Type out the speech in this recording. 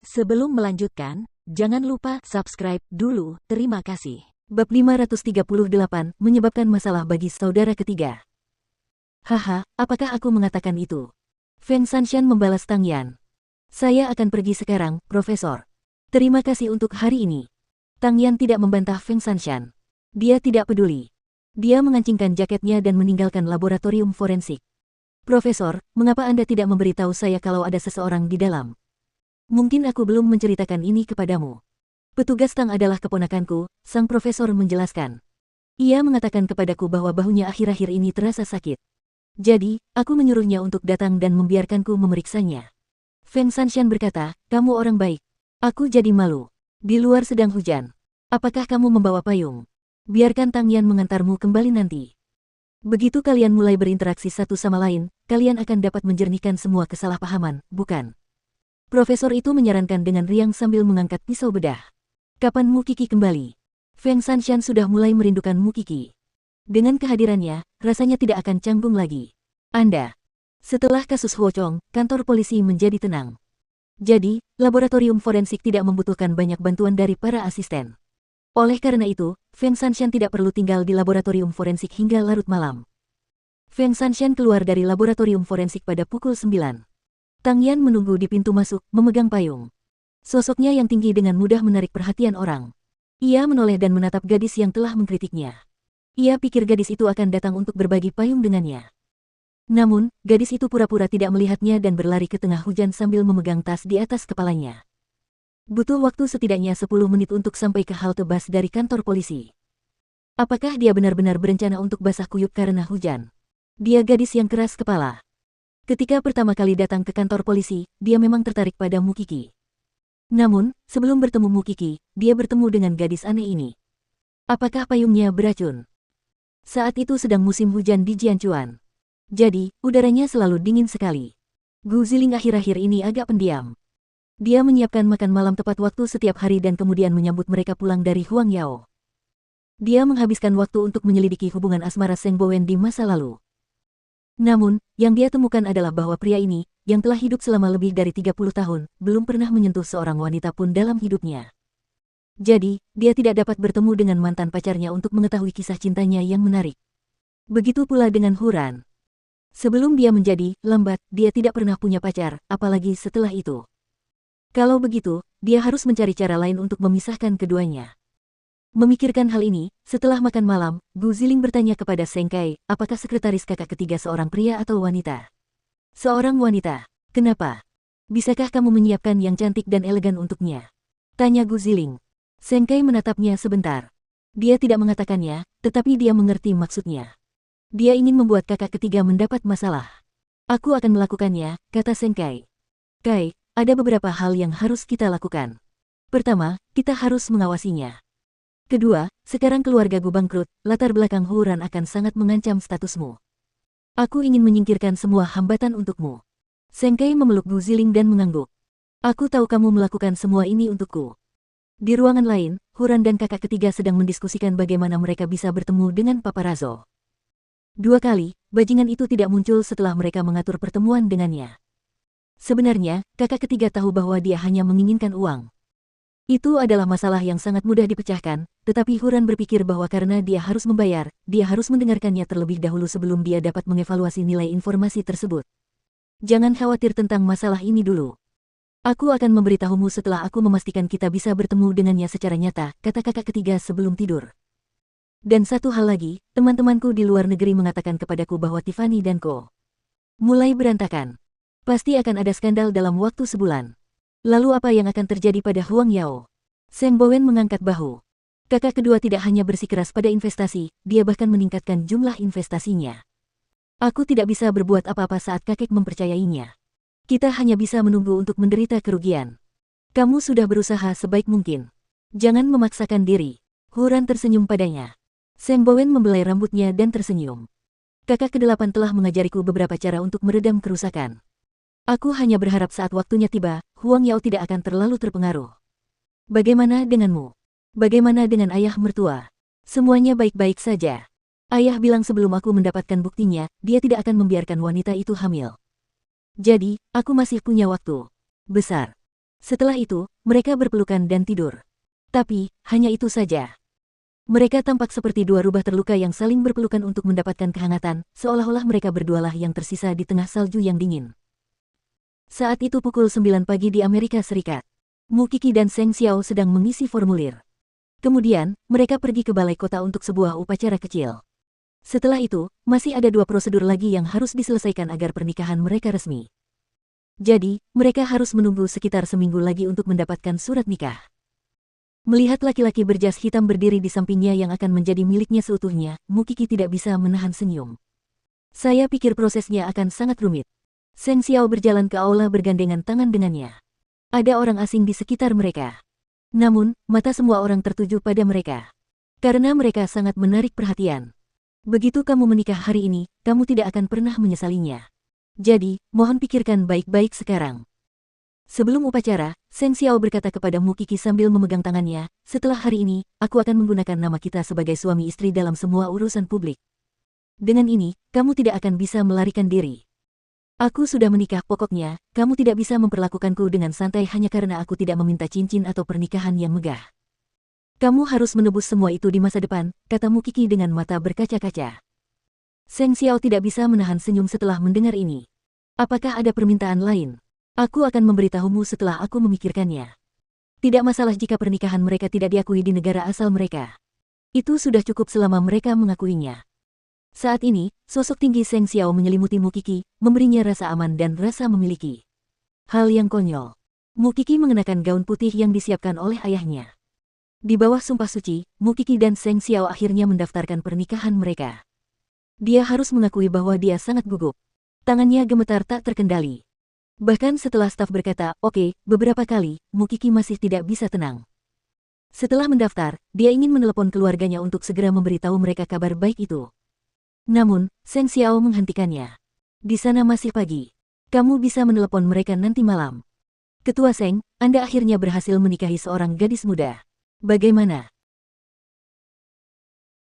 Sebelum melanjutkan, jangan lupa subscribe dulu, terima kasih. Bab 538, menyebabkan masalah bagi saudara ketiga. Haha, apakah aku mengatakan itu? Feng Shanshan membalas Tang Yan. Saya akan pergi sekarang, Profesor. Terima kasih untuk hari ini. Tang Yan tidak membantah Feng Shanshan. Dia tidak peduli. Dia mengancingkan jaketnya dan meninggalkan laboratorium forensik. Profesor, mengapa Anda tidak memberitahu saya kalau ada seseorang di dalam? Mungkin aku belum menceritakan ini kepadamu. Petugas Tang adalah keponakanku, sang profesor menjelaskan. Ia mengatakan kepadaku bahwa bahunya akhir-akhir ini terasa sakit. Jadi, aku menyuruhnya untuk datang dan membiarkanku memeriksanya. Feng Shanshan berkata, kamu orang baik. Aku jadi malu. Di luar sedang hujan. Apakah kamu membawa payung? Biarkan Tang Yan mengantarmu kembali nanti. Begitu kalian mulai berinteraksi satu sama lain, kalian akan dapat menjernihkan semua kesalahpahaman, bukan? Profesor itu menyarankan dengan riang sambil mengangkat pisau bedah. Kapan Mu Qi kembali? Feng Shanshan sudah mulai merindukan Mu Qi. Dengan kehadirannya, rasanya tidak akan canggung lagi. Anda. Setelah kasus Huo Chong, kantor polisi menjadi tenang. Jadi, laboratorium forensik tidak membutuhkan banyak bantuan dari para asisten. Oleh karena itu, Feng Shanshan tidak perlu tinggal di laboratorium forensik hingga larut malam. Feng Shanshan keluar dari laboratorium forensik pada pukul 9. Tang Yan menunggu di pintu masuk, memegang payung. Sosoknya yang tinggi dengan mudah menarik perhatian orang. Ia menoleh dan menatap gadis yang telah mengkritiknya. Ia pikir gadis itu akan datang untuk berbagi payung dengannya. Namun, gadis itu pura-pura tidak melihatnya dan berlari ke tengah hujan sambil memegang tas di atas kepalanya. Butuh waktu setidaknya 10 menit untuk sampai ke halte bus dari kantor polisi. Apakah dia benar-benar berencana untuk basah kuyup karena hujan? Dia gadis yang keras kepala. Ketika pertama kali datang ke kantor polisi, dia memang tertarik pada Mu Qi. Namun, sebelum bertemu Mu Qi, dia bertemu dengan gadis aneh ini. Apakah payungnya beracun? Saat itu sedang musim hujan di Jianchuan. Jadi, udaranya selalu dingin sekali. Gu Ziling akhir-akhir ini agak pendiam. Dia menyiapkan makan malam tepat waktu setiap hari dan kemudian menyambut mereka pulang dari Huang Yao. Dia menghabiskan waktu untuk menyelidiki hubungan asmara Seng Bowen di masa lalu. Namun, yang dia temukan adalah bahwa pria ini, yang telah hidup selama lebih dari 30 tahun, belum pernah menyentuh seorang wanita pun dalam hidupnya. Jadi, dia tidak dapat bertemu dengan mantan pacarnya untuk mengetahui kisah cintanya yang menarik. Begitu pula dengan Huran. Sebelum dia menjadi lambat, dia tidak pernah punya pacar, apalagi setelah itu. Kalau begitu, dia harus mencari cara lain untuk memisahkan keduanya. Memikirkan hal ini, setelah makan malam, Gu Ziling bertanya kepada Seng Kai, apakah sekretaris kakak ketiga seorang pria atau wanita? Seorang wanita. Kenapa? Bisakah kamu menyiapkan yang cantik dan elegan untuknya? Tanya Gu Ziling. Seng Kai menatapnya sebentar. Dia tidak mengatakannya, tetapi dia mengerti maksudnya. Dia ingin membuat kakak ketiga mendapat masalah. Aku akan melakukannya, kata Seng Kai. Kai, ada beberapa hal yang harus kita lakukan. Pertama, kita harus mengawasinya. Kedua, sekarang keluarga Gu bangkrut, latar belakang Huran akan sangat mengancam statusmu. Aku ingin menyingkirkan semua hambatan untukmu. Seng Kai memeluk Gu Ziling dan mengangguk. Aku tahu kamu melakukan semua ini untukku. Di ruangan lain, Huran dan kakak ketiga sedang mendiskusikan bagaimana mereka bisa bertemu dengan Paparazzo. 2 kali, bajingan itu tidak muncul setelah mereka mengatur pertemuan dengannya. Sebenarnya, kakak ketiga tahu bahwa dia hanya menginginkan uang. Itu adalah masalah yang sangat mudah dipecahkan, tetapi Huran berpikir bahwa karena dia harus membayar, dia harus mendengarkannya terlebih dahulu sebelum dia dapat mengevaluasi nilai informasi tersebut. Jangan khawatir tentang masalah ini dulu. Aku akan memberitahumu setelah aku memastikan kita bisa bertemu dengannya secara nyata, kata kakak ketiga sebelum tidur. Dan satu hal lagi, teman-temanku di luar negeri mengatakan kepadaku bahwa Tiffany dan Co. mulai berantakan. Pasti akan ada skandal dalam waktu sebulan. Lalu apa yang akan terjadi pada Huang Yao? Seng Bowen mengangkat bahu. Kakak kedua tidak hanya bersikeras pada investasi, dia bahkan meningkatkan jumlah investasinya. Aku tidak bisa berbuat apa-apa saat kakek mempercayainya. Kita hanya bisa menunggu untuk menderita kerugian. Kamu sudah berusaha sebaik mungkin. Jangan memaksakan diri. Huran tersenyum padanya. Seng Bowen membelai rambutnya dan tersenyum. Kakak kedelapan telah mengajariku beberapa cara untuk meredam kerusakan. Aku hanya berharap saat waktunya tiba, Huang Yao tidak akan terlalu terpengaruh. Bagaimana denganmu? Bagaimana dengan ayah mertua? Semuanya baik-baik saja. Ayah bilang sebelum aku mendapatkan buktinya, dia tidak akan membiarkan wanita itu hamil. Jadi, aku masih punya waktu besar. Setelah itu, mereka berpelukan dan tidur. Tapi, hanya itu saja. Mereka tampak seperti dua rubah terluka yang saling berpelukan untuk mendapatkan kehangatan, seolah-olah mereka berdualah yang tersisa di tengah salju yang dingin. Saat itu pukul 9 pagi di Amerika Serikat. Mu Qi dan Seng Xiao sedang mengisi formulir. Kemudian, mereka pergi ke balai kota untuk sebuah upacara kecil. Setelah itu, masih ada 2 prosedur lagi yang harus diselesaikan agar pernikahan mereka resmi. Jadi, mereka harus menunggu sekitar seminggu lagi untuk mendapatkan surat nikah. Melihat laki-laki berjas hitam berdiri di sampingnya yang akan menjadi miliknya seutuhnya, Mu Qi tidak bisa menahan senyum. Saya pikir prosesnya akan sangat rumit. Seng Xiao berjalan ke aula bergandengan tangan dengannya. Ada orang asing di sekitar mereka. Namun, mata semua orang tertuju pada mereka. Karena mereka sangat menarik perhatian. Begitu kamu menikah hari ini, kamu tidak akan pernah menyesalinya. Jadi, mohon pikirkan baik-baik sekarang. Sebelum upacara, Seng Xiao berkata kepada Mu Qi sambil memegang tangannya, setelah hari ini, aku akan menggunakan nama kita sebagai suami istri dalam semua urusan publik. Dengan ini, kamu tidak akan bisa melarikan diri. Aku sudah menikah, pokoknya, kamu tidak bisa memperlakukanku dengan santai hanya karena aku tidak meminta cincin atau pernikahan yang megah. Kamu harus menebus semua itu di masa depan, kata Mu Qi dengan mata berkaca-kaca. Seng Xiao tidak bisa menahan senyum setelah mendengar ini. Apakah ada permintaan lain? Aku akan memberitahumu setelah aku memikirkannya. Tidak masalah jika pernikahan mereka tidak diakui di negara asal mereka. Itu sudah cukup selama mereka mengakuinya. Saat ini, sosok tinggi Seng Xiao menyelimuti Mu Qi, memberinya rasa aman dan rasa memiliki. Hal yang konyol. Mu Qi mengenakan gaun putih yang disiapkan oleh ayahnya. Di bawah sumpah suci, Mu Qi dan Seng Xiao akhirnya mendaftarkan pernikahan mereka. Dia harus mengakui bahwa dia sangat gugup. Tangannya gemetar tak terkendali. Bahkan setelah staf berkata, "Oke," beberapa kali, Mu Qi masih tidak bisa tenang. Setelah mendaftar, dia ingin menelepon keluarganya untuk segera memberitahu mereka kabar baik itu. Namun, Seng Xiao menghentikannya. Di sana masih pagi. Kamu bisa menelepon mereka nanti malam. Ketua Seng, Anda akhirnya berhasil menikahi seorang gadis muda. Bagaimana?